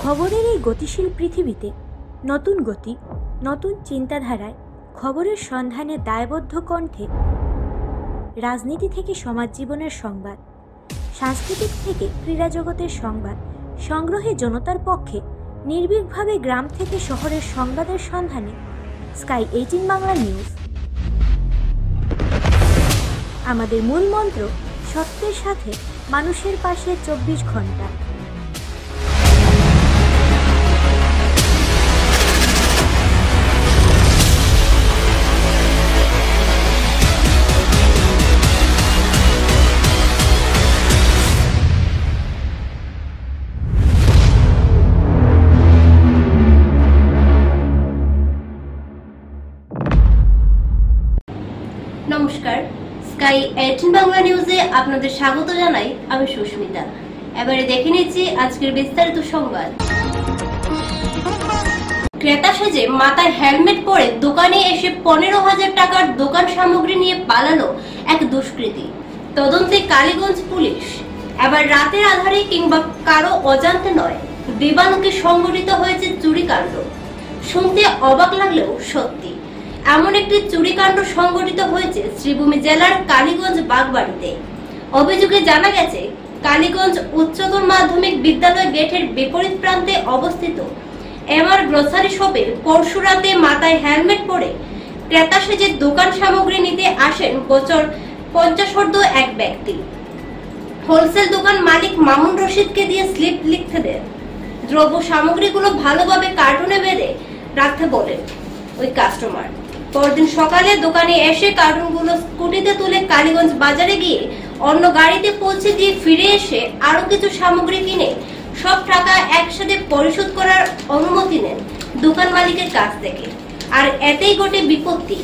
খবরের এই গতিশীল পৃথিবীতে নতুন গতি, নতুন চিন্তাধারায় খবরের সন্ধানে দায়বদ্ধ কণ্ঠে রাজনীতি থেকে সমাজ জীবনের সংবাদ, সাংস্কৃতিক থেকে ক্রীড়া জগতের সংবাদ সংগ্রহে জনতার পক্ষে নির্ভীকভাবে গ্রাম থেকে শহরের সংবাদের সন্ধানে স্কাই 18 বাংলা নিউজ। আমাদের মূল মন্ত্র সত্যের সাথে মানুষের পাশে 24 ঘন্টা। নমস্কার, স্কাই 18 বাংলা নিউজে আপনাদের স্বাগত জানাই। আমি সুস্মিতা। এবারে দেখে নিচ্ছি আজকের বিস্তারিত সংবাদ। ক্রেতা সেজে মাথায় হেলমেট পরে দোকানে এসে 15,000 টাকার দোকান সামগ্রী নিয়ে পালালো এক দুষ্কৃতী। তদন্তে কালীগঞ্জ পুলিশ। এবার রাতের আধারে কিংবা কারো অজান্তে নয়, দিবালোকে সংঘটিত হয়েছে চুরিকাণ্ড। শুনতে অবাক লাগলেও সত্যি। এমন একটি চুরিকাণ্ড সংঘটিত হয়েছে শ্রীভূমি জেলার কালীগঞ্জ বাগবাড়িতে। অভিযোগে জানা গেছে, কালীগঞ্জ উচ্চতর মাধ্যমিক বিদ্যালয় গেটের বিপরীত প্রান্তে অবস্থিত এমআর গ্রোসারি শপে পরশু রাতে মাথায় হেলমেট পরে ক্রেতা সেজে দোকান সামগ্রী নিতে আসেন গোচর 50 এক ব্যক্তি। হোলসেল দোকান মালিক মামুন রশিদকে দিয়ে স্লিপ লিখতে দেন। দ্রব্য সামগ্রীগুলো ভালোভাবে কার্টুনে বেঁধে রাখতে বলেন ওই কাস্টমার। পরদিন সকালে দোকানে এসে কার্টুনগুলো স্কুটিতে তুলে কালীগঞ্জ বাজারে গিয়ে অন্য গাড়িতে পৌঁছে দিয়ে ফিরে এসে আরো কিছু সামগ্রী কিনে সব টাকা একসাথে পরিশোধ করার অনুমতি নেন দোকান মালিকের কাছ থেকে। আর এতেই ঘটে বিপত্তি।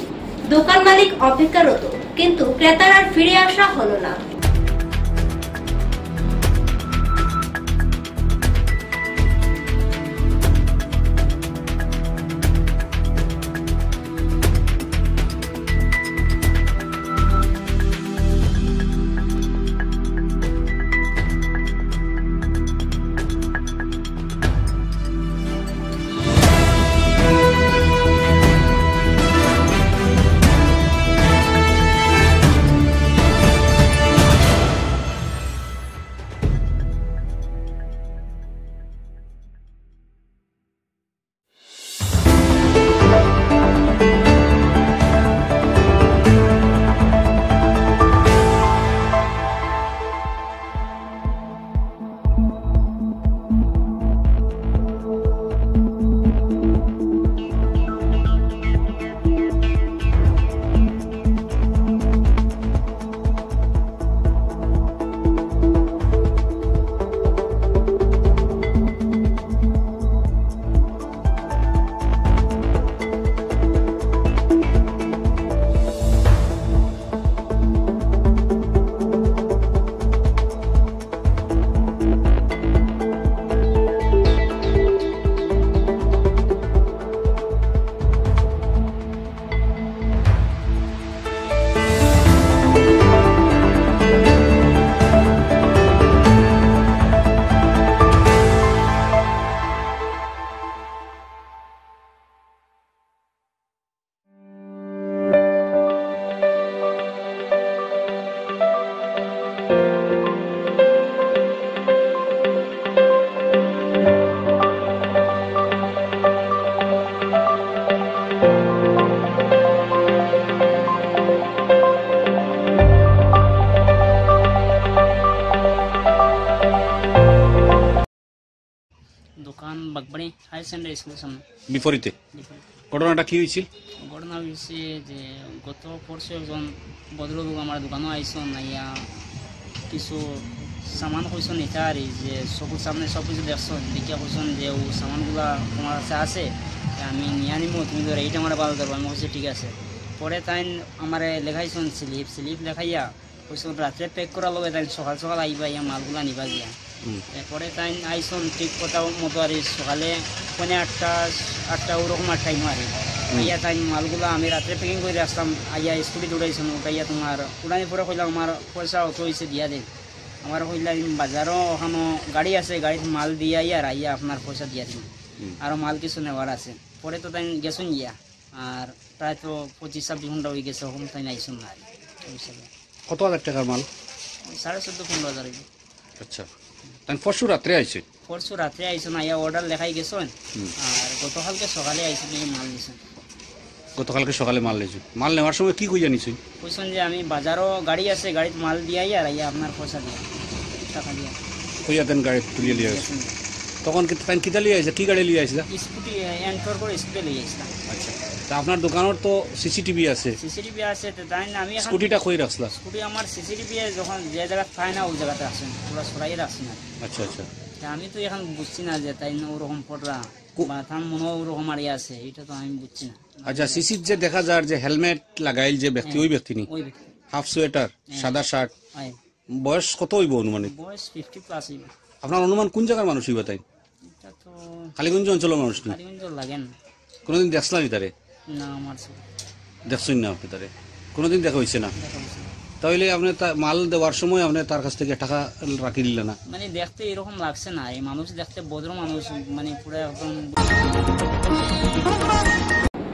দোকান মালিক অপেক্ষারত, কিন্তু ক্রেতার আর ফিরে আসা হলো না। দোকান বাগবাড়ি হাই সেকেন্ডারি স্কুলের সামনে বিপরীতে। ঘটনাটা কি হয়েছিল? ঘটনা হয়েছে যে গত পরশু একজন ভদ্রলোক আমার দোকানও আইসন, আইয়া কিছু সামান কইসন এটা আর যে চকুর সামনে সব কিছু দেখছেন, দেখিয়া কইসন যে ও সামানগুলা তোমার কাছে আছে, আমি নিয়ে আনিব, তুমি ধরে এইটা আমার ভালো ধরবো। আমি বলছি ঠিক আছে। পরে তাই আমার লেখাইছেন স্লিপ লেখাইয়া কইসন রাত্রে প্যাক করা লগে তাই সকাল সকাল আইবা ইয়া মালগুলা নিবা গিয়া। এরপরে তাই আইসন ঠিক কথা মতো আর সকালে 8টা ওরকম আর টাইম আর আইয়া তাই মালগুলা আমি রাত্রে প্যাকিং করে আসলাম। আইয়া স্কুটি দৌড়াইছেন, উঠাইয়া তোমার উড়ানি পরে কইলাম আমার পয়সা অত হয়েছে দিয়া দে। আমার কইলা বাজারও ওখানো গাড়ি আছে, গাড়িতে মাল দিয়ে আর আইয়া আপনার পয়সা দিয়া দিন, আরও মাল কিছু নেওয়ার আছে। পরে তো তাই গেছুন গিয়া, আর প্রায় তো 25-26 ঘন্টা হয়ে গেছে, ওখানে তাই আইসুন না। কত হাজার টাকার মাল? 14,500-15,000 হইব। আচ্ছা, তাই পরশু রাত্রে আইছে? পরশু রাত্রে আইসুন, আইয়া অর্ডার লেখাই গেছেন, আর গতকালকে সকালে আইসুন মাল দিছেন। গতকালকে সকালে মাল লেছো? মাল নেওয়ার সময় কি কইয়া নিছই? কইছেন যে আমি বাজারও গাড়ি আছে, গাড়িতে মাল দিয়ে আর আইয়া আপনার পয়সা দিয়া টাকা দিয়া কইয়া দেন গাড়ি তুলিয়ে লিয়ে আসছে। তখন তাই কিতা লিয়ে আইছে? কি গাড়ি লিয়ে আইছে? স্কুটি এন্টার করে স্কুটি লিয়ে আসলাম। আচ্ছা, তা আপনার দোকানের তো সিসিটিভি আছে? সিসিটিভি আছে, তো তাই না আমি স্কুটিটা কই রাখলা? স্কুটি আমার সিসিটিভি যখন যে জায়গা পায় না ওই জায়গাতে আসেন, পুরো সরাই রাখছি না। আচ্ছা আচ্ছা, আমি তো এখন বুঝছি না যে তাই না ওরকম পড়রা বা তার মনে ওরকম আর আছে, এটা তো আমি বুঝছি না। আচ্ছা, সিসির যে দেখা যায় যে হেলমেট লাগাইল যে ব্যক্তি, ওই ব্যক্তি নি? ওই ব্যক্তি, হাফ সোয়েটার, সাদা শার্ট, বয়স কত হইব অনুমানিক? বয়স 50+ হইব। আপনার অনুমান কোন জায়গার মানুষ হইবা? তাই এটা তো কালীগঞ্জ অঞ্চলের মানুষ নি? কালীগঞ্জ লাগেন। কোনোদিন দেখছিলাম তারে? না, আমার দেখছেন না আপনি তারে? কোনোদিন দেখা হয়েছে না? দেখা হয়েছে না। তাহলে আপনি মাল দেওয়ার সময় আপনি তার কাছ থেকে টাকা রাখি দিলেন না? মানে দেখতে এরকম লাগছে না, এই মানুষ দেখতে ভদ্র মানুষ, মানে পুরো একদম।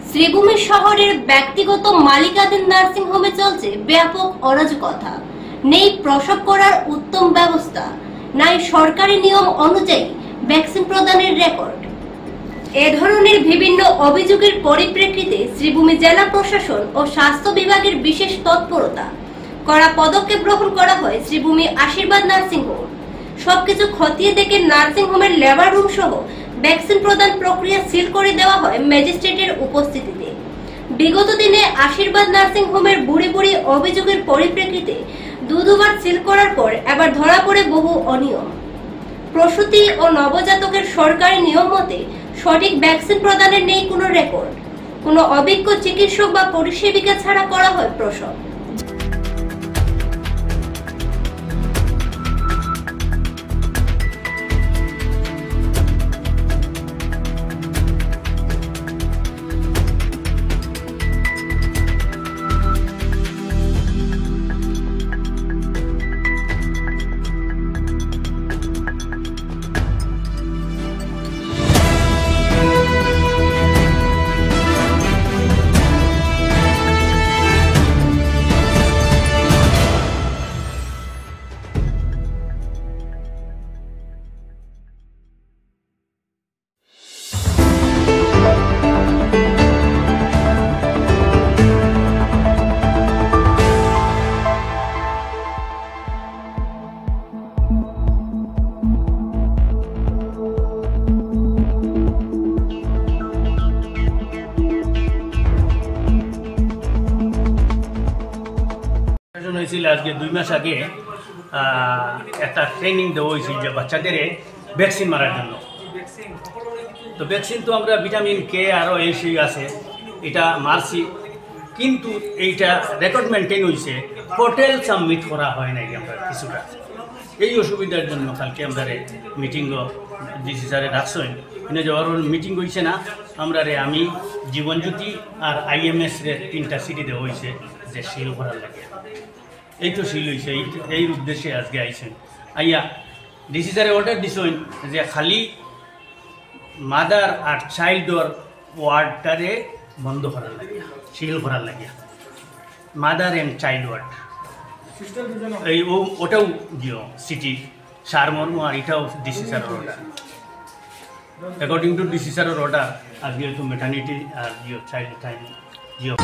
শ্রীভূমি শহরের ব্যক্তিগত মালিকাধীন নার্সিং হোমে চলছে ব্যাপক অরাজকতা। নেই প্রসব করার উত্তম ব্যবস্থা, নাই সরকারি নিয়ম অনুযায়ী ভ্যাকসিন প্রদানের রেকর্ড। এ ধরনের বিভিন্ন অভিযোগের পরিপ্রেক্ষিতে শ্রীভূমি জেলা প্রশাসন ও স্বাস্থ্য বিভাগের বিশেষ তৎপরতা, কড়া পদক্ষেপ গ্রহণ করা হয় শ্রীভূমি আশীর্বাদ নার্সিং হোম। সবকিছু খতিয়ে দেখে নার্সিং হোমের লেবার রুম সহ ভ্যাকসিন প্রদান প্রক্রিয়া সিল করে দেওয়া হয় ম্যাজিস্ট্রেটের উপস্থিতিতে। বিগত দিনে আশীর্বাদ নার্সিং হোমের বুড়ি বুড়ি অভিযোগের পরিপ্রেক্ষিতে দুবার সিল করার পর এবার ধরা পড়ে বহু অনিয়ম। প্রসূতি ও নবজাতকের সরকারি নিয়ম মতে সঠিক ভ্যাকসিন প্রদানের নেই কোনো রেকর্ড। কোনো অভিজ্ঞ চিকিৎসক বা পরিষেবিকা ছাড়া করা হয় প্রসব। হয়েছিল আজকে 2 মাস আগে একটা ট্রেনিং দেওয়া হয়েছিল যে বাচ্চাদের ভ্যাকসিন মারার জন্য। তো ভ্যাকসিন তো আমরা ভিটামিন কে আরও এই সেই আছে, এটা মারছি, কিন্তু এইটা রেকর্ড মেনটেন হয়েছে, পোর্টাল সাবমিট করা হয় নাই আমরা কিছুটা। এই অসুবিধার জন্য কালকে আমরা মিটিংও ডিসি স্যারে ডাকছেন, এনে যাওয়ার মিটিং হয়েছে না। আমরা আমি জীবনজ্যোতি আর IMS রে 3টা সিটি দেওয়া হয়েছে যে সিল করার লাগে। এই তো সিল হয়েছে, এই উদ্দেশ্যে আজকে আইছেন। আইয়া ডিসি স্যারে অর্ডার দিছেন যে খালি মাদার আর চাইল্ডর ওয়ার্ডটারে বন্ধ করার লাগে, সিল করার লাগে, মাদার অ্যান্ড চাইল্ড ওয়ার্ড। এই ওটাও দিও সিটি সারমর্ম, আর এটাও ডিসি স্যারের অর্ডার। অ্যাকর্ডিং টু ডিসি স্যারের অর্ডার আজকে তো ম্যাটার্নিটি আর জিও চাইল্ড টাইম জিও।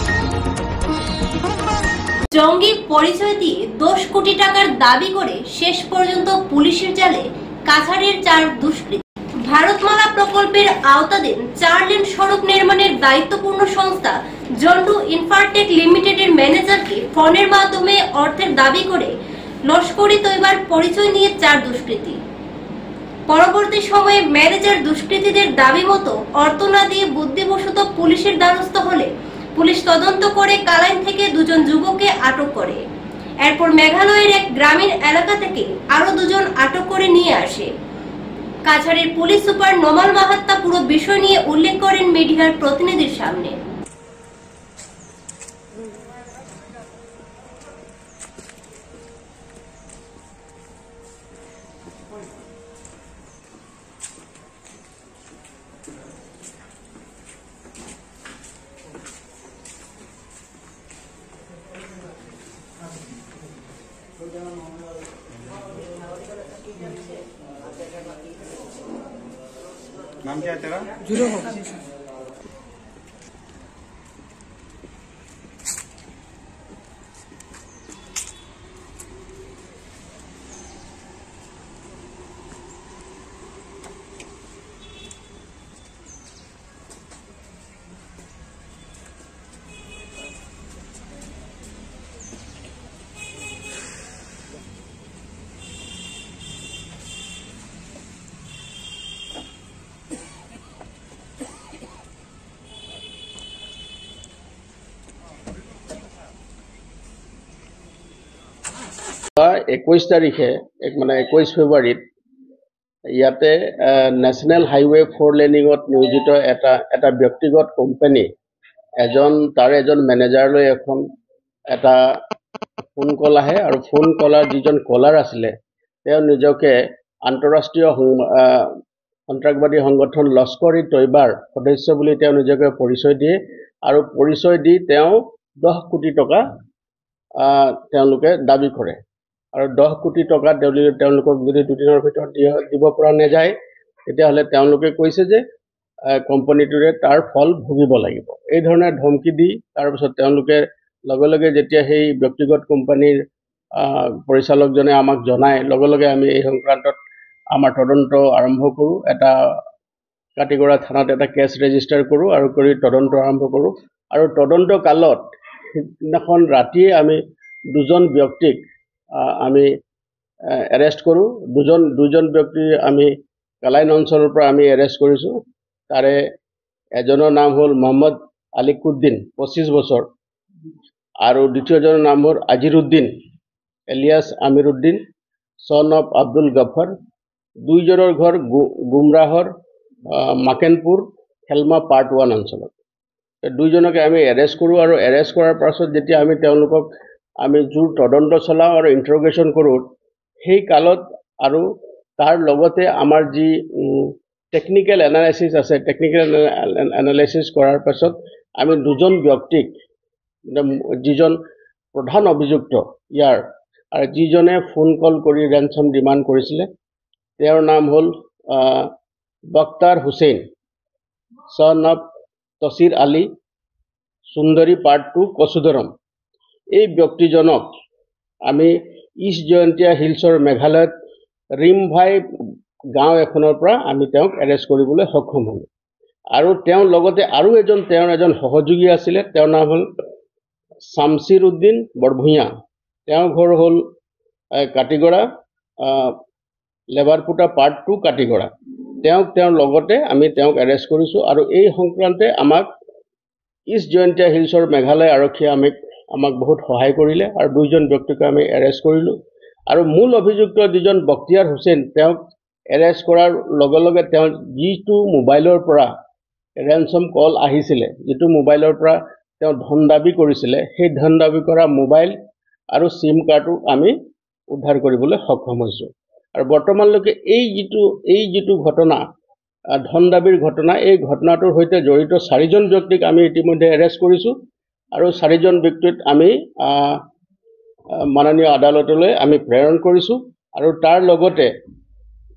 জঙ্গি পরিচয় দিয়ে 10 কোটি টাকার দাবি করে শেষ পর্যন্ত পুলিশের জালে কাছাড়ের 4 দুষ্কৃতী। ভারতমালা প্রকল্পের আওতাধীন 4 লেন সড়ক নির্মাণের দায়িত্বপূর্ণ সংস্থা জন্টু ইনফ্রাটেক লিমিটেডের ম্যানেজারকে ফোনের মাধ্যমে অর্থের দাবি করে লস্করি তৈবার পরিচয় নিয়ে 4 দুষ্কৃতী। পরবর্তী সময়ে ম্যানেজার দুষ্কৃতীদের দাবি মতো অর্থ না দিয়ে বুদ্ধিবশত পুলিশের দ্বারস্থ হলে পুলিশ তদন্ত করে কালাইন থেকে 2 জন যুবককে আটক করে। এরপর মেঘালয়ের এক গ্রামীণ এলাকা থেকে আরো 2 জন আটক করে নিয়ে আসে। কাছাড়ের পুলিশ সুপার নোমাল মাহাত্তা পুরো বিষয় নিয়ে উল্লেখ করেন মিডিয়ার প্রতিনিধির সামনে। नाम क्या है तेरा? जुड़ो हो যোৱা 21 তাৰিখে মানে 21 ফেব্ৰুৱাৰীত ইয়াতে নেশ্যনেল হাইৱে 4 লেনিঙত নিয়োজিত এটা ব্যক্তিগত কোম্পানী তাৰে এজন মেনেজাৰলৈ এখন এটা ফোন কল আহে আৰু ফোন কলাৰ যিজন কলাৰ আছিলে তেওঁ নিজকে আন্তঃৰাষ্ট্ৰীয় সন্ত্ৰাসবাদী সংগঠন লস্কৰ-ই তৈবাৰ সদস্য বুলি তেওঁ নিজকে পৰিচয় দিয়ে আৰু পৰিচয় দি তেওঁ 10 কোটি টকা তেওঁলোকে দাবী কৰে আৰু 10 কোটি টকা তেওঁলোকক যদি দুদিনৰ ভিতৰত দিব পৰা নাযায় তেতিয়াহ'লে তেওঁলোকে কৈছে যে কোম্পানীটোৰে তাৰ ফল ভুগিব লাগিব এই ধৰণে ধমকি দি তাৰপিছত তেওঁলোকে লগে লগে যেতিয়া সেই ব্যক্তিগত কোম্পানীৰ পৰিচালকজনে আমাক জনায় লগে লগে আমি এই সংক্ৰান্তত আমাৰ তদন্ত আৰম্ভ কৰোঁ এটা কাটিগড়া থানাত এটা কেছ ৰেজিষ্টাৰ কৰোঁ আৰু কৰি তদন্ত আৰম্ভ কৰোঁ আৰু তদন্ত কালত সিদিনাখন ৰাতিয়ে আমি দুজন ব্যক্তিক আমি এৰেষ্ট কৰোঁ দুজন ব্যক্তি আমি কালাইন অঞ্চলৰ পৰা আমি এৰেষ্ট কৰিছোঁ তাৰে এজনৰ নাম হ'ল মোহাম্মদ আলিকুদ্দিন 25 বছৰ আৰু দ্বিতীয়জনৰ নাম হ'ল Ajiruddin alias Amiruddin son of Abdul Gafar দুইজনৰ ঘৰ গুমৰাহৰ মাকেনপুৰ খেলমা পাৰ্ট 1 অঞ্চলত দুইজনকে আমি এৰেষ্ট কৰোঁ আৰু এৰেষ্ট কৰাৰ পাছত যেতিয়া আমি তেওঁলোকক আমি জোৰ তদন্ত চলাওঁ আৰু ইণ্টাৰগেশ্যন কৰোঁ সেই কালত আৰু তাৰ লগতে আমাৰ যি টেকনিক্যাল এনালাইসিস আছে টেকনিক্যাল এনালাইসিস কৰাৰ পাছত আমি দুজন ব্যক্তিক যিজন প্ৰধান অভিযুক্ত ইয়াৰ আৰু যিজনে ফোন কল কৰি ৰেনচম ডিমান্ড কৰিছিলে তেওঁৰ নাম হ'ল বক্তাৰ হুছেইন son of তসিৰ আলী সুন্দৰী পাৰ্ট 2 কচুদৰম এই ব্যক্তিজনক আমি ইষ্ট জয়ন্তীয়া হিলছৰ মেঘালয়ত ৰিমভাই গাঁও এখনৰ পৰা আমি তেওঁক এৰেষ্ট কৰিবলৈ সক্ষম হ'লোঁ আৰু তেওঁ লগতে আৰু তেওঁৰ এজন সহযোগী আছিলে তেওঁৰ নাম হ'ল শামছিৰ উদ্দিন বৰভূঞা তেওঁৰ ঘৰ হ'ল কাটিগড়া লেবাৰপুটা পাৰ্ট 2 কাটিগড়া তেওঁৰ লগতে আমি তেওঁক এৰেষ্ট কৰিছোঁ আৰু এই সংক্ৰান্তে আমাক ইষ্ট জয়ন্তীয়া হিলছৰ মেঘালয় আৰক্ষীয়ে আমাক বহুত সহায় কৰিলে আৰু দুইজন ব্যক্তিক আমি এৰেষ্ট কৰিলোঁ আৰু মূল অভিযুক্ত যিজন বক্তিয়াৰ হুছেইন তেওঁক এৰেষ্ট কৰাৰ লগে লগে তেওঁ যিটো মোবাইলৰ পৰা ৰেনচম কল আহিছিলে যিটো মোবাইলৰ পৰা তেওঁ ধন দাবী কৰিছিলে সেই ধন দাবী কৰা মোবাইল আৰু সিম কাৰ্ডটো আমি উদ্ধাৰ কৰিবলৈ সক্ষম হৈছোঁ আৰু বৰ্তমানলৈকে এই যিটো ঘটনা ধন দাবীৰ ঘটনা এই ঘটনাটোৰ সৈতে জড়িত 4জন ব্যক্তিক আমি ইতিমধ্যে এৰেষ্ট কৰিছোঁ আৰু 4জন ব্যক্তিক আমি মাননীয় আদালতলৈ আমি প্ৰেৰণ কৰিছোঁ আৰু তাৰ লগতে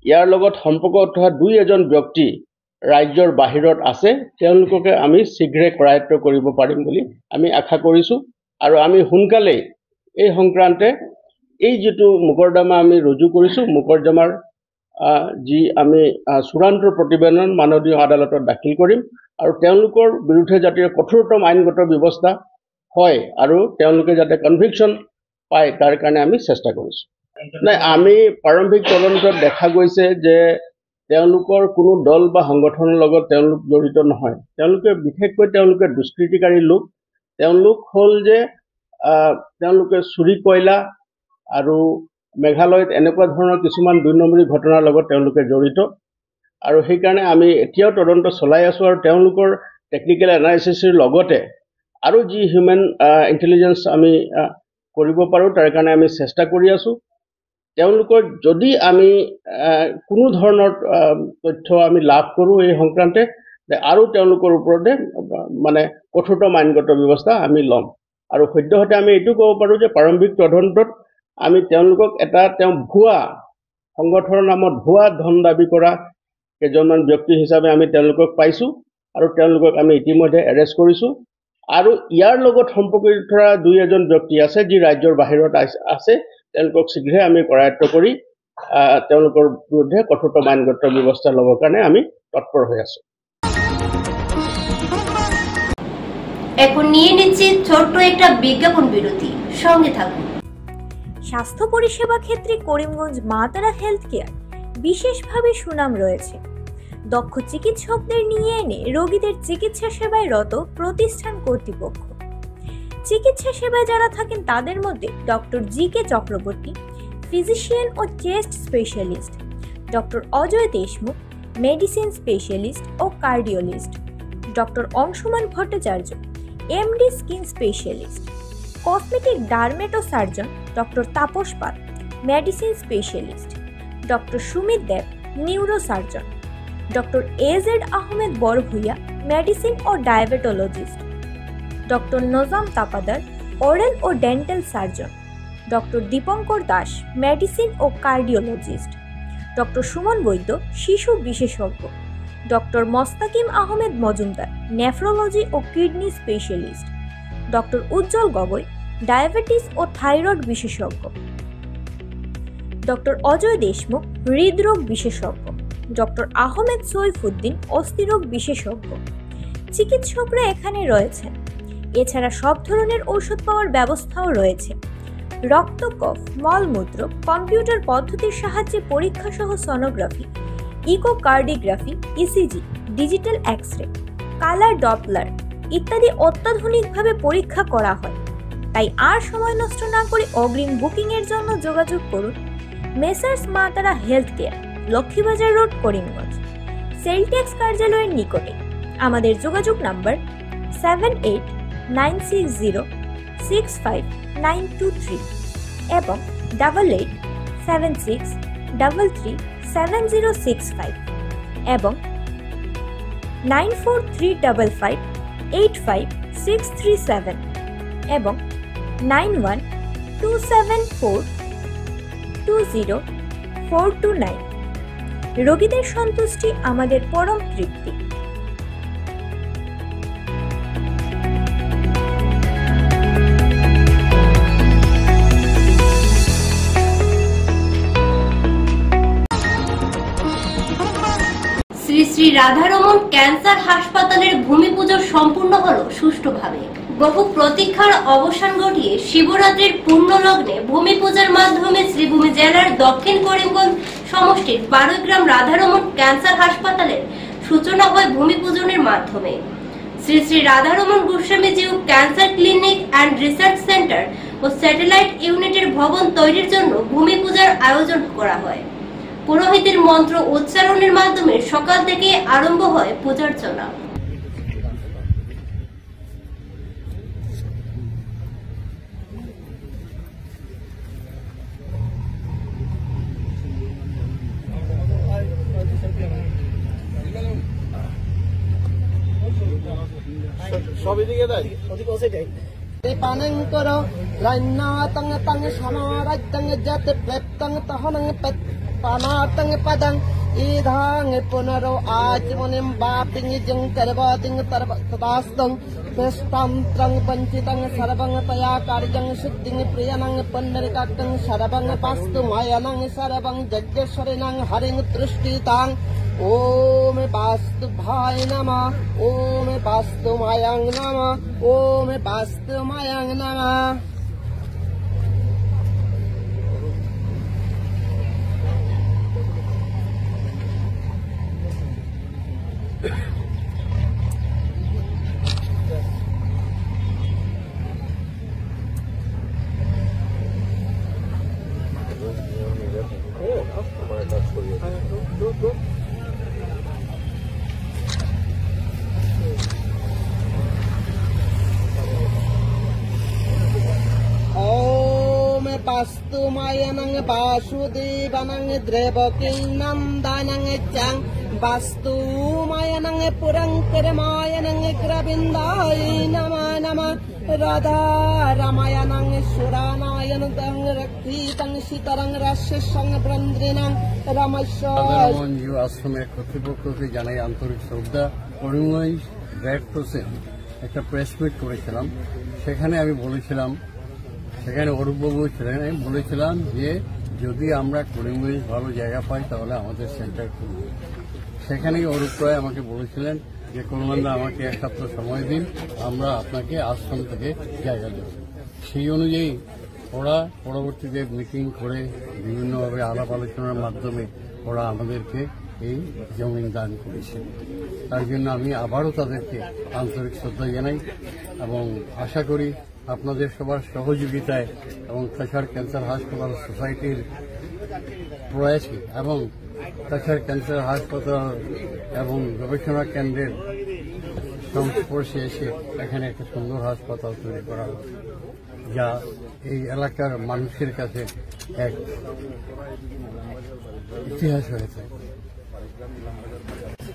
ইয়াৰ লগত সম্পৰ্ক থকা এজন ব্যক্তি ৰাজ্যৰ বাহিৰত আছে তেওঁলোককে আমি শীঘ্ৰে কৰায়ত্ব কৰিব পাৰিম বুলি আমি আশা কৰিছোঁ আৰু আমি সোনকালেই এই সংক্ৰান্তে এই যিটো মোকৰ্দমা আমি ৰুজু কৰিছোঁ মোকৰ্দমাৰ যি আমি চূড়ান্ত প্ৰতিবেদন মাননীয় আদালতত দাখিল কৰিম আৰু তেওঁলোকৰ বিৰুদ্ধে যাতে কঠোৰতম আইনগত ব্যৱস্থা হয় আৰু তেওঁলোকে যাতে কনভিকশ্যন পায় তাৰ কাৰণে আমি চেষ্টা কৰিছোঁ নাই আমি প্ৰাৰম্ভিক তদন্তত দেখা গৈছে যে তেওঁলোকৰ কোনো দল বা সংগঠনৰ লগত তেওঁলোক জড়িত নহয় বিশেষকৈ তেওঁলোকে দুষ্কৃতিকাৰী লোক তেওঁলোক হ'ল যে তেওঁলোকে চুৰি কয়লা আৰু মেঘালয়ত এনেকুৱা ধৰণৰ কিছুমান 2 নম্বৰী ঘটনাৰ লগত তেওঁলোকে জড়িত আৰু সেই কাৰণে আমি এতিয়াও তদন্ত চলাই আছো আৰু তেওঁলোকৰ টেকনিক্যাল এনালাইসিসৰ লগতে আৰু যি হিউম্যান ইন্টেলিজেন্স আমি কৰিব পাৰো তাৰ কাৰণে আমি চেষ্টা কৰি আছো তেওঁলোকৰ যদি আমি কোনো ধৰণৰ তথ্য আমি লাভ কৰোঁ এই সংক্ৰান্তে আৰু তেওঁলোকৰ ওপৰতে মানে কঠোৰতম আইনগত ব্যৱস্থা আমি ল'ম আৰু সদ্যহতে আমি এইটো ক'ব পাৰোঁ যে প্ৰাৰম্ভিক তদন্তত আমি তেওঁলোকক ভুৱা সংগঠনৰ নামত ভুৱা ধন দাবী কৰা কেইজনমান ব্যক্তি হিচাপে আমি তেওঁলোকক পাইছোঁ আৰু তেওঁলোকক আমি ইতিমধ্যে এৰেষ্ট কৰিছোঁ। আৰু ইয়াৰ লগত সম্পৰ্কিত থকা 2-এজন ব্যক্তি আছে যি ৰাজ্যৰ বাহিৰত আছে, তেওঁলোকক শীঘ্ৰে আমি কৰায়ত্ব কৰি তেওঁলোকৰ বিৰুদ্ধে কঠোৰতম আইনগত ব্যৱস্থা ল'বৰ কাৰণে আমি তৎপৰ হৈ আছোঁ। এখন নিয়ে নিচ্ছি ছোট্ট একটা বিজ্ঞাপন বিরতি, সঙ্গে থাকুন। স্বাস্থ্য পরিষেবা ক্ষেত্রে করিমগঞ্জ মা তারা হেলথ কেয়ার বিশেষভাবে সুনাম রয়েছে। দক্ষ চিকিৎসকদের নিয়ে এনে রোগীদের চিকিৎসা সেবায় রত প্রতিষ্ঠান কর্তৃপক্ষ। চিকিৎসা সেবায় যারা থাকেন তাদের মধ্যে ডক্টর জি.কে. চক্রবর্তী, ফিজিশিয়ান ও chest specialist, doctor Ajay Deshmukh, medicine specialist ও cardiologist, doctor Anshuman Bhattacharya, MD skin specialist, cosmetic dermato surgeon doctor Tapas Pal, medicine specialist, doctor Sumit Deb, neuro surgeon, doctor A Z Ahmed Barbhuiya, medicine ও diabetologist, doctor Najam Tapadar, oral ও dental surgeon, doctor Dipankar Das, medicine ও cardiologist, doctor Suman Baidya, শিশু বিশেষজ্ঞ, doctor Mostakim Ahmed Majumdar, nephrology ও kidney specialist, doctor উজ্জ্বল Gogoi, diabetes ও thyroid বিশেষজ্ঞ, doctor Ajay Deshmukh, হৃদরোগ বিশেষজ্ঞ, doctor Ahmed Saifuddin, অস্থিরোগ বিশেষজ্ঞ। চিকিৎসকরা এখানে রয়েছেন। এছাড়া সব ধরনের ঔষধ পাওয়ার ব্যবস্থাও রয়েছে। রক্ত, কফ, মলমূত্র কম্পিউটার পদ্ধতির সাহায্যে পরীক্ষা সহ sonography, echocardiography, ECG, digital X-ray, colour Doppler ইত্যাদি অত্যাধুনিকভাবে পরীক্ষা করা হয়। তাই আর সময় নষ্ট না করে অগ্রিম বুকিং এর জন্য যোগাযোগ করুন মেসার্স মা তারা health care, Laxmibazar road, Karimganj, sell tax কার্যালয়ের নিকটে। আমাদের যোগাযোগ নাম্বার 7896065923 এবং 8876337065 এবং 9435585637 এবং 9127420429। রোগীদের সন্তুষ্টি আমাদের পরম তৃপ্তি। শ্রী শ্রী রাধারমন ক্যান্সার হাসপাতালের ভূমি পুজো সম্পূর্ণ হলো সুষ্ঠুভাবে। বহু প্রতীক্ষার অবসান ঘটিয়ে শিবরাত্রির পূর্ণ লগ্নে ভূমি পূজার মাধ্যমে শ্রীভূমি জেলার দক্ষিণ করিমগঞ্জ সমষ্টির 12 গ্রাম রাধারমন ক্যান্সার হাসপাতালের সূচনা হয় ভূমি পূজনের মাধ্যমে। Shri Shri Radharaman Goswamijiu cancer clinic and research centre ও স্যাটেলাইট ইউনিটের ভবন তৈরির জন্য ভূমি পূজার আয়োজন করা হয়। পুরোহিতের মন্ত্র উচ্চারণের মাধ্যমে সকাল থেকে আরম্ভ হয় পূজার্চনা। সব এদিকে দেয়, ওদিকে ওসে দেয়। পানং করো রান্নাতং তং সমারাজং যত প্লেতং তহনং পত পানাতং পদং ইধাং পুনরো আজমনিম বাপিং জং করবাতিং তদাস্তং তস্তান্ত্রং পঞ্চিতং সর্বং তয়া কার্যং সিদ্ধিং প্রিয়নং পুনরিকাক্তং সর্বং পাস্তু মায়নং সর্বং যজ্ঞেশ্বরিণং হরিং দৃষ্টিতাং। ओम वास्तुभाय नमः, ओम वास्तुमायं नमः, ओम वास्तुमायं नमः। वास्तुमायनं वासुदेवनं द्रवकीं नन्दानं चं वास्तुमायनं पुरङ्करमायनं ग्रविन्दाय नमः नमः। রাধা রামায়ণং সুরানায়নং রক্ষিতং সীতারং রাশের সঙ্গে ব্রন্দ্রিণং রামস্য রাধারমণজি আশ্রমের কর্তৃপক্ষকে জানাই আন্তরিক শ্রদ্ধা। করিমগঞ্জ রেড ক্রসে একটা প্রেস মিট করেছিলাম, সেখানে আমি বলেছিলাম, সেখানে অরূপবাবু ছিলেন, আমি বলেছিলাম যে যদি আমরা করিমগঞ্জ ভালো জায়গা পাই তাহলে আমাদের সেন্টার খুলব। সেখানে অরূপ রায় আমাকে বলেছিলেন যে কলমান্দা আমাকে 1 সপ্তাহ সময় দিন, আমরা আপনাকে আশ্রম থেকে জায়গা দেব। সেই অনুযায়ী ওরা পরবর্তীতে মিটিং করে বিভিন্নভাবে আলাপ আলোচনার মাধ্যমে ওরা আমাদেরকে এই জমিন দান করেছে। তার জন্য আমি আবারও তাদেরকে আন্তরিক শ্রদ্ধা জানাই এবং আশা করি আপনাদের সবার সহযোগিতায় এবং কাছাড় ক্যান্সার হাসপাতাল সোসাইটির প্রয়াসে এবং কাছাড় ক্যান্সার হাসপাতাল এবং গবেষণা কেন্দ্রের সংস্পর্শে এসে এখানে একটা সুন্দর হাসপাতাল তৈরি করা হবে, যা এই এলাকার মানুষের কাছে এক ইতিহাস হয়ে থাকে।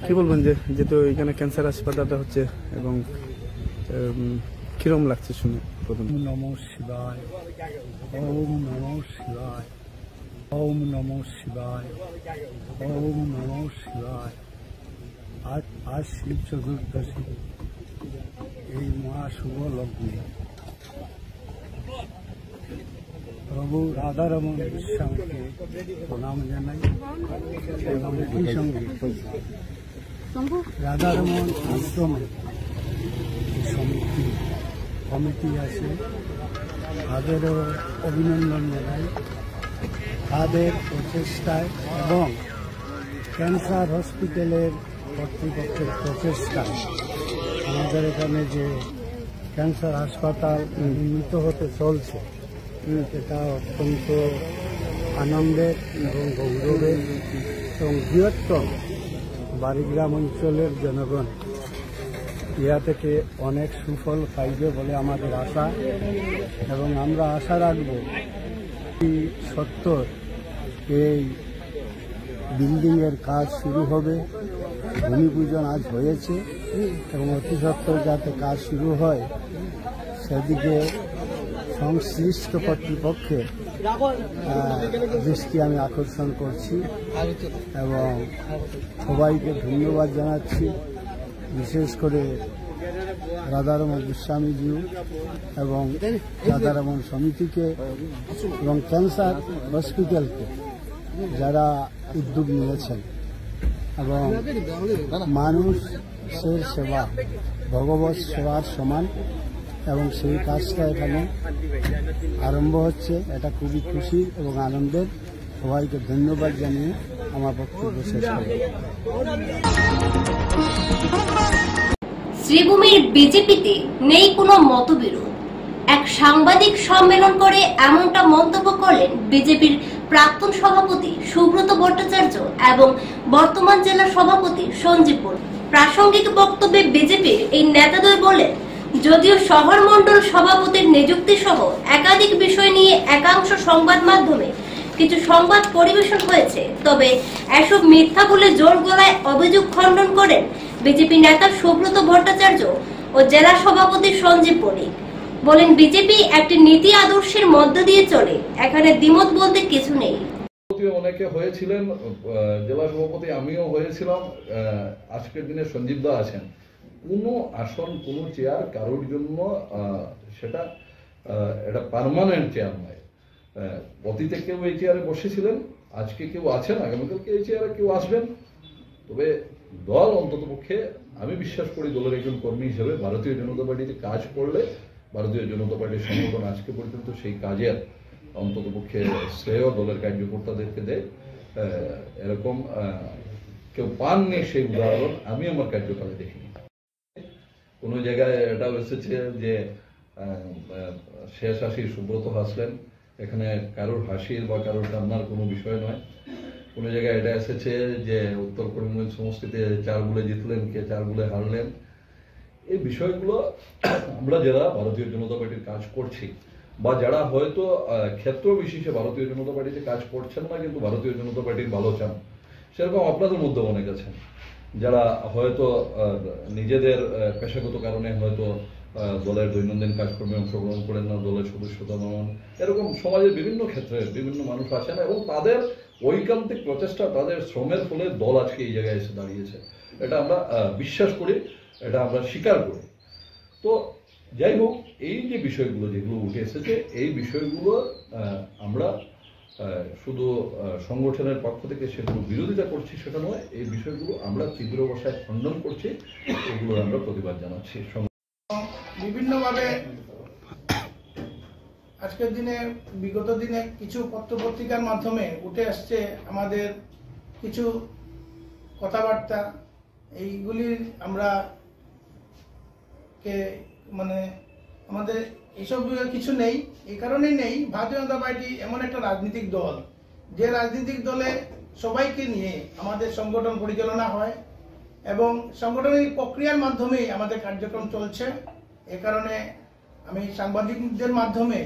কি বলবেন যে যেহেতু এখানে ক্যান্সার হাসপাতালটা হচ্ছে এবং কিরম লাগছে শুনে? প্রথম নমঃ শিবায়, ওম নমঃ শিবায়, ওম নমঃ শিবায়, ওম নমঃ শিবায়। আজ শিব চতুর্দশী, এই মহা শুভ লগ্নে প্রভু রাধারমণ গোস্বামীকে প্রণাম জানাই এবং একই সঙ্গে রাধারমণ আশ্রমে সমিতি কমিটি আছে তাদেরও অভিনন্দন জানাই। তাদের প্রচেষ্টায় এবং ক্যান্সার হসপিটালের কর্তৃপক্ষের প্রচেষ্টায় আমাদের এখানে যে ক্যান্সার হাসপাতাল নির্মিত হতে চলছে, এটা অত্যন্ত আনন্দের এবং গৌরবের এবং বৃহত্তম বাড়িগ্রাম অঞ্চলের জনগণ ইহা থেকে অনেক সুফল পাইবে বলে আমাদের আশা এবং আমরা আশা রাখব সত্তর এই বিল্ডিংয়ের কাজ শুরু হবে। ভূমি পূজন আজ হয়েছে এবং অতি সত্তর যাতে কাজ শুরু হয় সেদিকে সংশ্লিষ্ট কর্তৃপক্ষের দৃষ্টি আমি আকর্ষণ করছি এবং সবাইকে ধন্যবাদ জানাচ্ছি, বিশেষ করে রাধারমণ গোস্বামীজি এবং রাধারমণ সমিতিকে এবং ক্যান্সার হসপিটালকে যারা উদ্যোগ নিয়েছেন এবং মানুষের সেবা ভগবত সেবার সমান এবং সেই কাজটা এখানে আরম্ভ হচ্ছে। এটা খুবই খুশি এবং আনন্দের। সবাইকে ধন্যবাদ জানিয়ে আমার বক্তব্য শেষ করব। শ্রীভূমির বিজেপিতে নেই কোনো মতবিরোধ। এক সাংবাদিক সম্মেলন করে এমনটা মন্তব্য করলেন বিজেপির প্রাক্তন সভাপতি সুব্রত ভট্টাচার্য এবং বর্তমান জেলা সভাপতি সঞ্জীব বড়ুয়া। প্রাসঙ্গিক বক্তব্যে বিজেপির এই নেতাদ্বয় বলেন, যদিও শহর মণ্ডল সভাপতির নিযুক্তি সহ একাধিক বিষয় নিয়ে একাংশ সংবাদ মাধ্যমে কিছু সংবাদ পরিবেশন হয়েছে, তবে এসব মিথ্যা বলে জোর গলায় অভিযোগ খণ্ডন করেন বিজেপি নেতা সুব্রত ভট্টাচার্য ও জেলা সভাপতি সঞ্জীব বণিক। বলেন, বিজেপি একটি নীতি আদর্শের মধ্য দিয়ে চলে, এখানে দ্বিমত বলতে কিছু নেই। অনেকে হয়েছিলেন, জেলা সভাপতি আমিও হয়েছিলাম, আজকের দিনে সঞ্জীব দা আছেন। কোনো আসন কোনো চেয়ার কারোর জন্য সেটা এটা পার্মানেন্ট চেয়ার নয়। অতীতে কেউ এই চেয়ারে বসেছিলেন, আজকে কেউ আছেন, আগামীকালকে এই চেয়ারে কেউ আসবেন। তবে দল অন্ততপক্ষে আমি বিশ্বাস করি দলের একজন কর্মী হিসেবে ভারতীয় জনতা পার্টিতে কাজ করলে ভারতীয় জনতা পার্টির সংগঠন আজকে পর্যন্ত সেই কাজের অন্ততপক্ষে শ্রেয় দলের কার্যকর্তাদেরকে দেয়। এরকম কেউ পাননি সেই উদাহরণ আমি আমার কার্যকালে দেখিনি। কোনো জায়গায় এটাও এসেছে যে শেষ হাসি সুব্রত হাসলেন, এখানে কারোর হাসির বা কারোর কান্নার কোনো বিষয় নয়। কোনো জায়গায় এটা এসেছে যে উত্তর করিমগঞ্জ সমষ্টিতে 4 বুলে জিতলেন, কে 4 বুলে হারলেন। এই বিষয়গুলো আমরা যারা ভারতীয় জনতা পার্টির কাজ করছি বা যারা হয়তো ক্ষেত্র বিশেষে ভারতীয় জনতা পার্টিতে কাজ করছেন না কিন্তু ভারতীয় জনতা পার্টির ভালো চান, সেরকম আপনাদের মধ্যে অনেক আছেন যারা হয়তো নিজেদের পেশাগত কারণে হয়তো দলের দৈনন্দিন কাজকর্মে অংশগ্রহণ করেন না, দলের সদস্যতা নন, এরকম সমাজের বিভিন্ন ক্ষেত্রে বিভিন্ন মানুষ আছেন এবং তাদের ঐকান্তিক প্রচেষ্টা, তাদের শ্রমের ফলে দল আজকে এই জায়গায় এসে দাঁড়িয়েছে। এটা আমরা বিশ্বাস করি, এটা আমরা স্বীকার করি। তো যাই হোক, এই যে বিষয়গুলো যেগুলো উঠে এসেছে, এই বিষয়গুলো আমরা শুধু সংগঠনের পক্ষ থেকে সেগুলো বিরোধিতা করছি সেটা নয়, এই বিষয়গুলো আমরা তীব্র ভাষায় খণ্ডন করছি, এগুলো আমরা প্রতিবাদ জানাচ্ছি। বিভিন্নভাবে আজকের দিনে বিগত দিনে কিছু পত্রপত্রিকার মাধ্যমে উঠে আসছে আমাদের কিছু কথাবার্তা, এইগুলি আমরা আমাদের এইসব কিছু নেই। এই কারণেই নেই, ভারতীয় জনতা পার্টি এমন একটা রাজনৈতিক দল, যে রাজনৈতিক দলে সবাইকে নিয়ে আমাদের সংগঠন পরিচালনা হয় এবং সংগঠনের প্রক্রিয়ার মাধ্যমেই আমাদের কার্যক্রম চলছে। এ কারণে আমি সাংবাদিকদের মাধ্যমে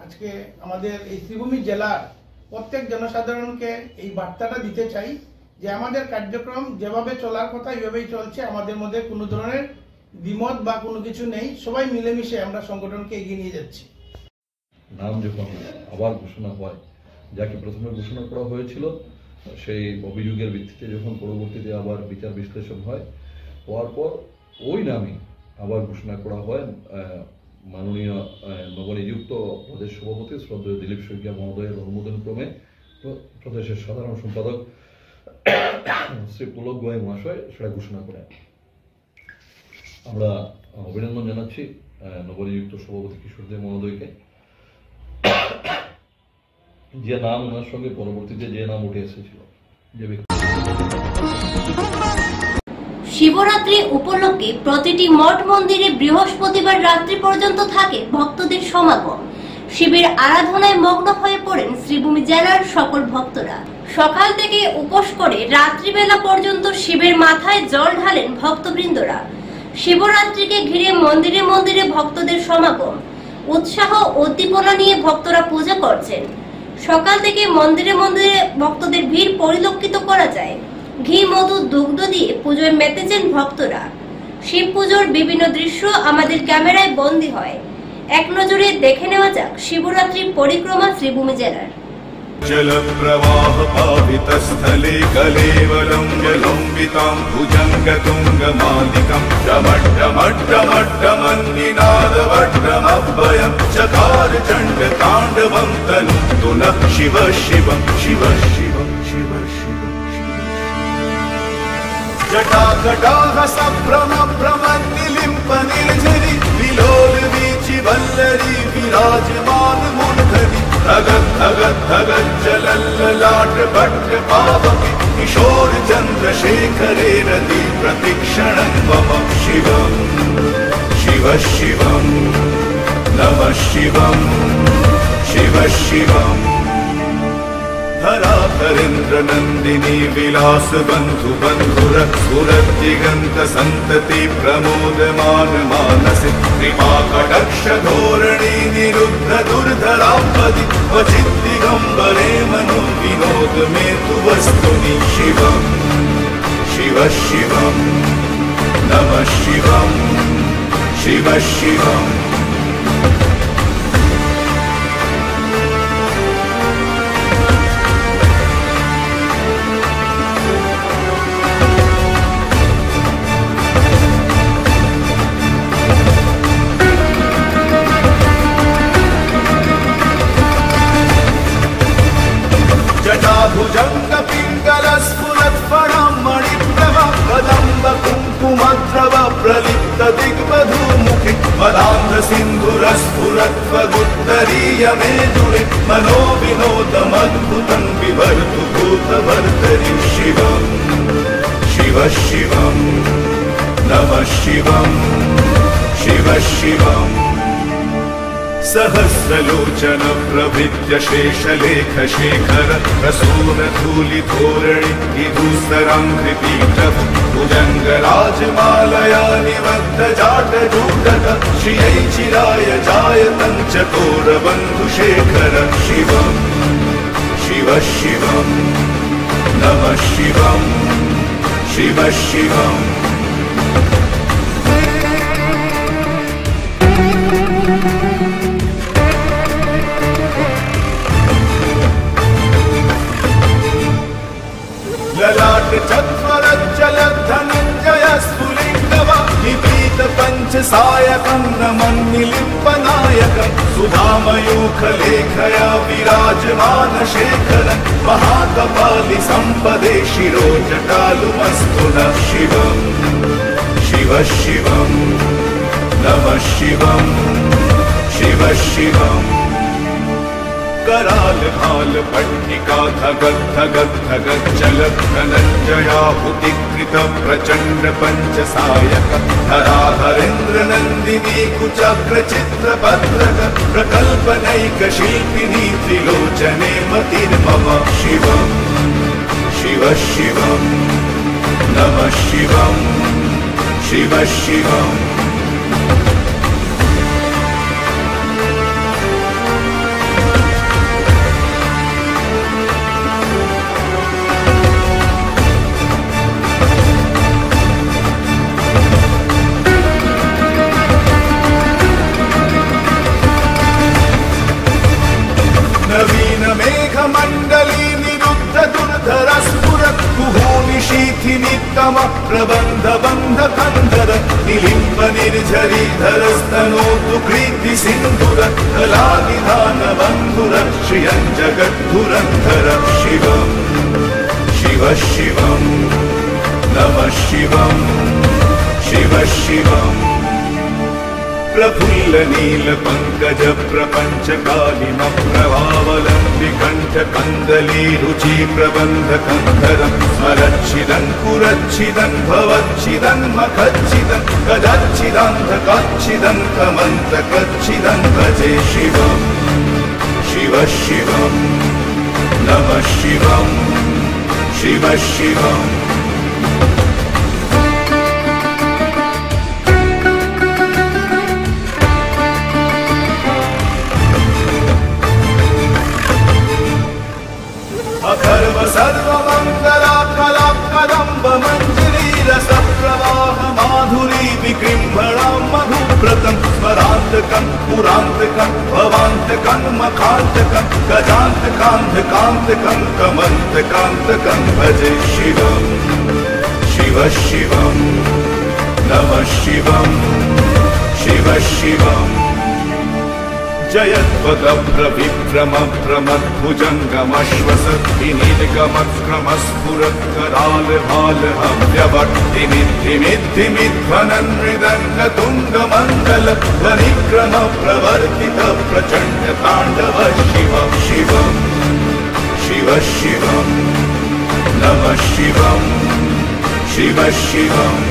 আজকে আমাদের এই শ্রীভূমি জেলার প্রত্যেক জনসাধারণকে এই বার্তাটা দিতে চাই যে আমাদের কার্যক্রম যেভাবে চলার কথা এইভাবেই চলছে, আমাদের মধ্যে কোনো ধরনের দ্বিমত বা কোনো কিছু নেই, সবাই মিলেমিশে আমরা সংগঠনকে এগিয়ে নিয়ে যাচ্ছি। নাম যখন আবার ঘোষণা হয়, যাকে প্রথমে ঘোষণা করা হয়েছিল সেই অভিযোগের ভিত্তিতে যখন পরবর্তীতে আবার বিচার বিশ্লেষণ হয়, হওয়ার পর ওই নামে আবার ঘোষণা করা হয় মাননীয় নবনিযুক্ত প্রদেশ সভাপতি শ্রদ্ধেয় দিলীপ শইকীয়া মহোদয়ের অনুমোদন ক্রমে প্রদেশের সাধারণ সম্পাদক শ্রী পুলক গোয়াই মহাশয় সেটা ঘোষণা করেন। আমরা অভিনন্দন জানাচ্ছি নবনিযুক্ত সভাপতি কিশোরদেব মহোদয়কে। যে নাম ওনার সঙ্গে পরবর্তীতে যে নাম উঠে এসেছিল, যে ব্যক্তি শিবরাত্রি উপলক্ষে প্রতিটি মঠ মন্দিরে বৃহস্পতিবার রাত্রি পর্যন্ত থাকে ভক্তদের সমাগম। শিবের আরাধনায় মগ্ন হয়ে পড়েন শ্রীভূমি জেলার সকল ভক্তরা। সকাল থেকে উপোস করে রাত্রিবেলা পর্যন্ত শিবের মাথায় জল ঢালেন ভক্তবৃন্দরা। শিবরাত্রিকে ঘিরে মন্দিরে মন্দিরে ভক্তদের সমাগম, উৎসাহ উদ্দীপনা নিয়ে ভক্তরা পূজা করছেন। সকাল থেকে মন্দিরে মন্দিরে ভক্তদের ভিড় পরিলক্ষিত করা যায়। ঘি, মধু, দুগ্ধ দিয়ে পুজোয় মেতেছেন ভক্তরা। শিব পুজোর বিভিন্ন দৃশ্য আমাদের ক্যামেরায় বন্দী হয়। এক নজরে দেখে নেওয়া যাক শিবরাত্রির পরিক্রমা শ্রীভূমি জেলার। जल प्रवाह पावित स्थले कलेवलं जलंबितां भुजंगतुंग मालिकं डमड्डमड्डमड्डमन्निनादवड्डमभयं चकार चंड तांडवं तनुतु नः शिव शिवं शिव शिवं शिव शिव जटाकटाः सम्भ्रम भ्रमन्निलिम्प निर्झरि विलोल वीचि वल्लरी विराजमान मूर्धनि धगत् धगत् धगत् जलल्ललाट भट्ट पावके किशोर चन्द्रशेखरे रति प्रतिक्षणं मम शिवं शिव शिवं नमः शिवं शिव शिवं धराधरेन्द्र नन्दिनी विलास बन्धु बन्धुरः सुरदिगन्त सन्तति प्रमोदमान मानसे कृपा कटाक्ष धोरणी निरुद्ध दुर्धरापदि क्वचित् दिगम्बरे मनो विनोद मे तु वस्तुनि शिवं शिव शिवं नमः शिवं शिव शिवम् भुजंग पिंगल स्फुरत् फणं मणिप्रभ कदम्ब कुङ्कुमद्रव प्रलिप्त दिग्वधूमुखे मदान्ध सिन्धुरस्फुरत् त्वगुत्तरीय मेधुरे मनो विनोदमद्भुतं विवर्तु भूतभर्तरि शिवं शिव शिवं नमः शिवं शिव शिवम् सहस्रलोचन प्रभृत्य शेषलेख शेखर प्रसून धूलि धोरणि विधूसराङ्घ्रिपीठः भुजङ्ग राजमालया निबद्ध जाट जूटक श्रियै चिराय जायतं चकोर बन्धुशेखर शिवं शिव शिवं नमः शिवं शिव शिवम् सायकं नमन्निलिम्पनायकं सुधामयूखलेखया विराजमानशेखरं महाकपालि सम्पदे शिरो जटालुमस्तु नः शिवम् शिव शिवम् नमः शिवम् शिव शिवम् कराल भाल पट्टिका धगत् धगत् धगत् चलत् धनञ्जयाहुतिकृत प्रचण्ड पञ्चसायक धराधरेन्द्र नन्दिनी कुचक्र चित्रपत्रक प्रकल्पनैक शिल्पिनी त्रिलोचने मतिर्मम शिवम् शिव शिवम् नमः शिवम् शिव शिवम् नवीन मेघमण्डली निरुद्ध दुर्धर स्फुरत् कुहूनिशीथिनित्तम प्रबन्ध बन्ध कन्धर निलिम्ब निर्झरीधर स्तनोतु कृति सिन्धुर कलानिधान बन्धुर श्रियं जगद्धुरन्धर शिवम् शिव शिवम् नमः शिवम् शिव शिवम् प्रफुल्ल नील पंकज प्रपंच कालिम प्रभावलंबि कंठ कंदली रुचि प्रबंध कंधरं स्मरच्छिदं कुरच्छिदं भवच्छिदं मखच्छिदं कदाच्छिदान्धकाच्छिदं कमन्तकच्छिदं भजे शिवम् शिव शिवम् नमः शिवम् शिव शिवम् अखर्व सर्वमङ्गलाकलाकदम्ब मञ्जरी रसप्रवाह माधुरी विकृम्भणां मधुव्रतं स्मरान्तकं पुरान्तकं भवान्तकं मखान्तकं गजान्तकान्धकान्तकं कमन्तकान्तकं भजे शिवम् शिव शिवम् नमः शिवम् शिव शिवम् जयद्वदभ्रविभ्रम भ्रमद्भुजङ्गमश्वसद्विनिर्गमक्रमस्फुरत्कराल भाल हव्यवर्तिमिद्धिमिद्धिमिध्वनन् मृदङ्गतुङ्गमण्डल ध्वनिक्रम प्रवर्तित प्रचण्ड ताण्डव शिवं शिवम् शिव शिवम् नमः शिवम् शिव शिवम्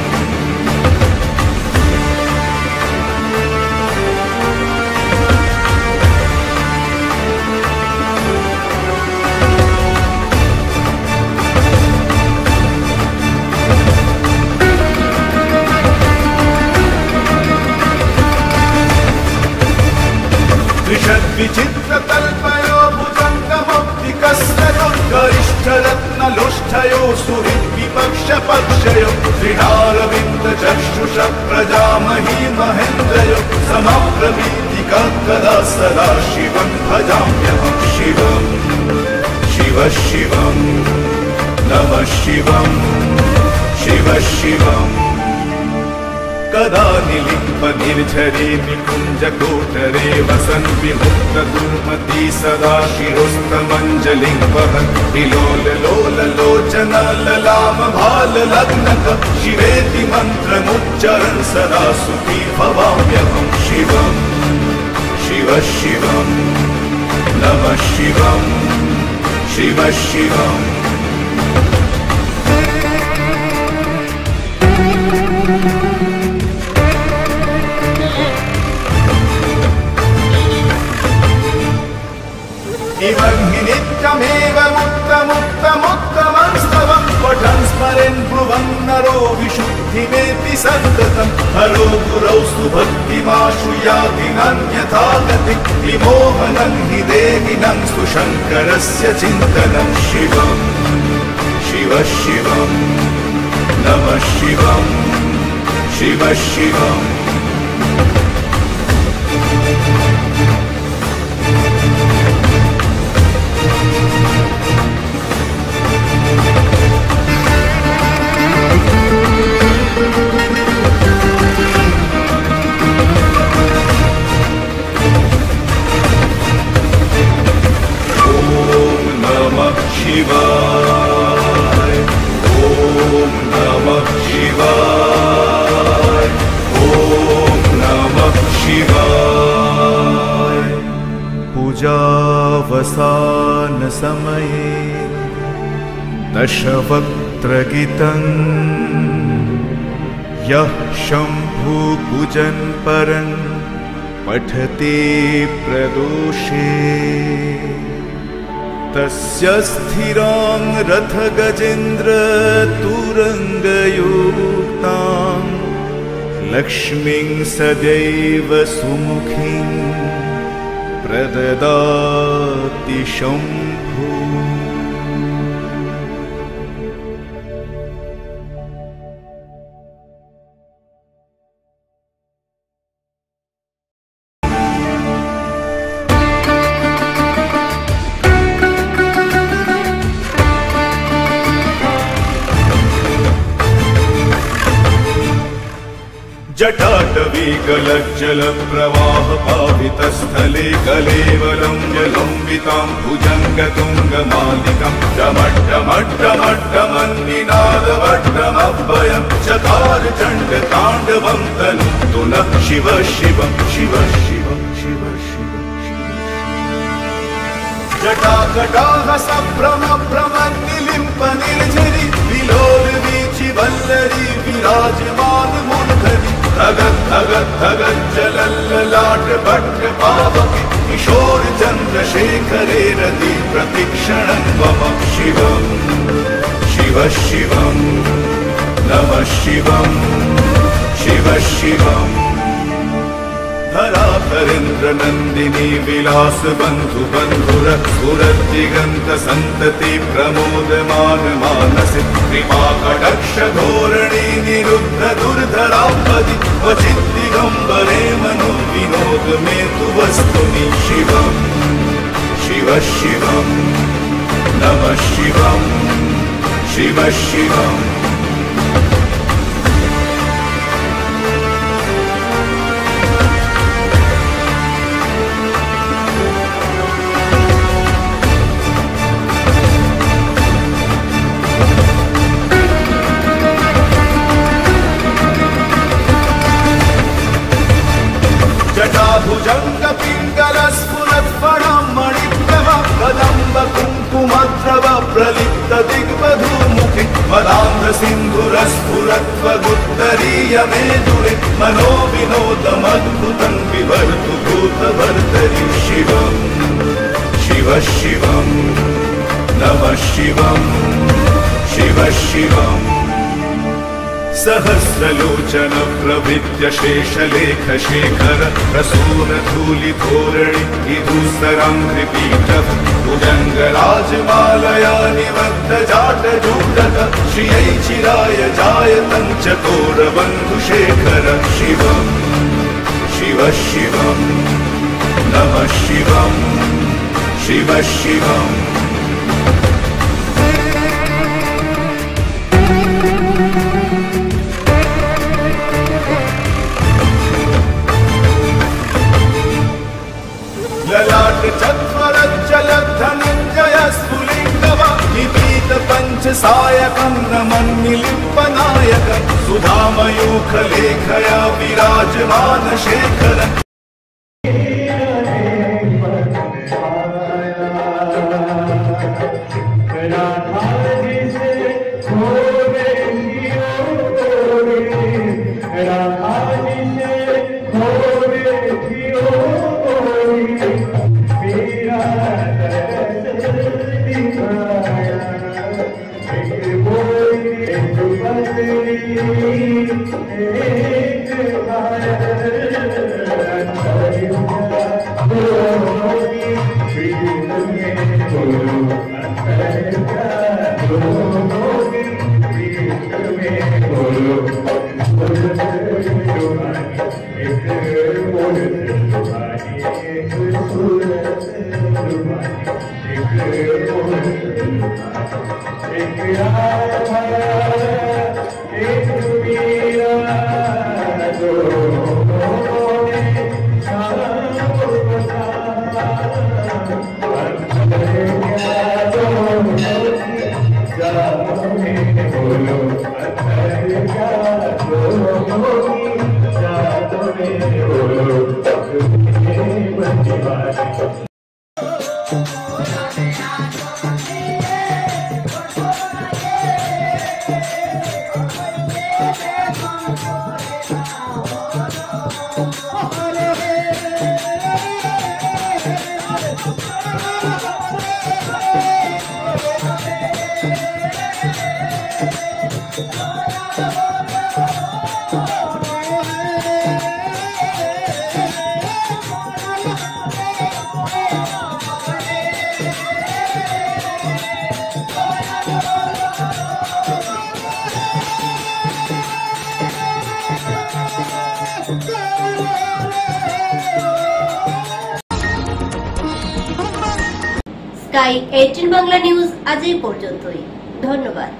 विचित्रकल्पयो भुजङ्गमौक्तिकस्तयो गरिष्ठरत्नलोष्ठयो सुहृद्विपक्षपक्षयो दृढारविन्दचक्षुष प्रजामही महेन्द्रयो समप्रभीतिका कदा सदा शिवं भजाम्यहं शिवम् शिव शिवम् नमः शिवम् शिव शिवम् कदा निलिम्ब निर्झरे निकुञ्ज कोटरे वसन् विमुक्त दुर्मती सदा शिरोस्तमञ्जलिं वहन् विलोल लोल लोचन ललाम भाल लग्नक शिवेति मन्त्रमुच्चरन् सदा सुखी भवाम्यहं शिवम् शिव शिवम् नमः शिवम् शिव शिवम् इमं हि नित्यमेव मुक्तमुक्तमुत्तमं स्तवं पठन् स्मरन् ब्रुवन् नरो विशुद्धिमेति सन्ततं हरो गुरौ सुभक्तिमाशु याति नान्यथा गति विमोहनं हि देहिनं सुशङ्करस्य चिन्तनं शिवम् शिव शिवम् नमः शिवम् शिव शिवम् अवसानसमये दशवक्त्रगितम् यः शम्भुकुजन् परं पठते प्रदोषे तस्य स्थिरां रथगजेन्द्रतुरङ्गयुक्तां लक्ष्मीं सदैव सुमुखीं प्रददाति शम्भुः। जटाटवीगलज्जलप्रवाह पावितस्थले कलेवलं जलम्बितां भुजङ्गतुङ्गमालिकां डमड्डमड्डमड्डमन्निनादवड्डमभयं चकार चण्डताण्डवं तनोतु नः शिव शिवं शिव शिव शिव शिव जटाकटाः सम्भ्रमभ्रमन्निलिम्पनिर्झरि विलोलवीचि वल्लरी विराजमानमुर्धरि धगत् धगत् धगत् जलल्ललाट भट्ट पावके किशोर चन्द्रशेखरे रति प्रतिक्षणं मम शिवं शिव शिवं नमः शिवं शिव शिवम् धराधरेन्द्र नन्दिनी विलास बन्धु बन्धुरस्फुरद्दिगन्त सन्तति प्रमोदमान मानसि कृपा कटाक्ष धोरणी निरुद्ध दुर्धरापदि क्वचित् दिगम्बरे मनो विनोद मे तु वस्तुनि शिवं शिव शिवं नमः शिवं शिव शिवम् जटाभुजङ्गपिङ्गलस्फुरत्फणं मणिप्रभ कदम्ब कुङ्कुमद्रव प्रलिप्त दिग्वधूमुखि मदान्ध सिन्धुरस्फुरत्वगुत्तरीय मेदुरे मनो विनोदमद्भुतं विभर्तु भूतभर्तरि शिवं शिव शिवं नमः शिवं शिव शिवम् सहस्रलोचन प्रविद्य शेषलेख शेखर प्रसून धूलिधोरणि विधुसराङ्घ्रिपीठः भुजङ्गराजमालया निबद्ध जाटजूटः श्रियै चिराय जायतं चकोरबन्धुशेखर शिवं शिव शिवं नमः शिवं शिव शिवम् ललाट चत्वरज्जलधनञ्जय स्फुलिङ्गव निपीत पञ्चसायकं नमन्निलिम्पनायक सुधामयूखलेखया विराजमान शेखर স্কাই 18 বাংলা নিউজ আজ এই পর্যন্তই। ধন্যবাদ।